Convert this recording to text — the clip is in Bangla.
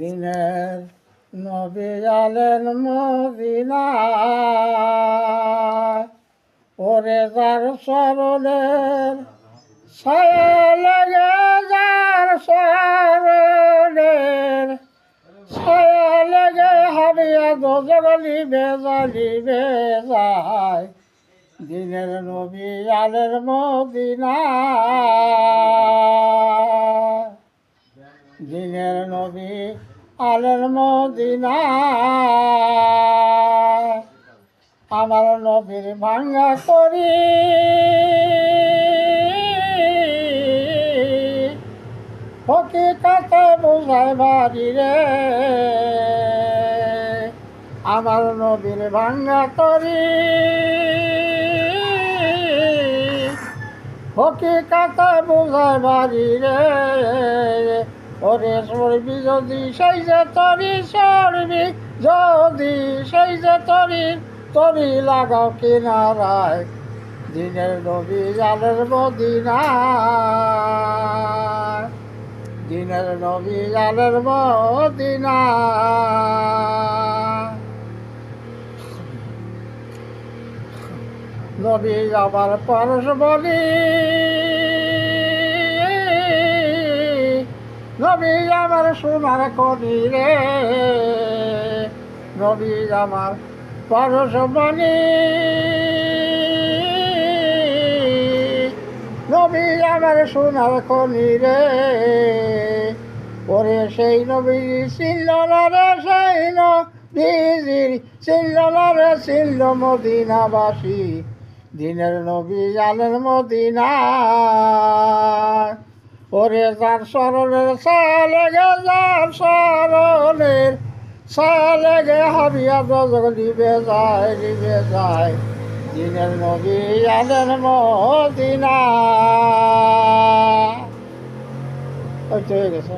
দিনের নবী আলেন মদিনায়, ওরে যার চরণের ছায়া লেগে, যার চরণের ছায়া লেগে হাবিয়া দোজগলিবে জ্বালিবে যায়। দিনের নবী আলেন মদিনায়, দিনের নবী আলেন মদিনায়, আমার নবীর ভাঙ্গা করি হকিকতে বুঝায় বাড়ি রে। আমার নবীর ভাঙ্গা করি হকিকতে বুঝায় বাড়ি রে। ওরে সরবি যদি সেই যে তরি, সরবি যদি সেই যে তরি, তরি লাগাও কিনারায়। দিনের নবী আলেন মদিনায়, দিনের নবী আলেন মদিনায়। নবী আমার পরশ বলি, নবী আমার সোনার করি রে। নবী আমার পরশ বলি, নবী আমার সোনার খনি রে। ওরে সেই নবী ছিল না রে, সেই নবীজির ছিল না রে, ছিল মদিনাবাসী। দিনের নবী আলেন মদিনায়, ওরে যার চরণের ছায়া লেগে, যার চরণের ছায়া লেগে হাবিয়া দোজগলিবে যায়, লিবে যায়। দিনের নবী আলেন মদিনায়। ওই তো হয়ে গেছে।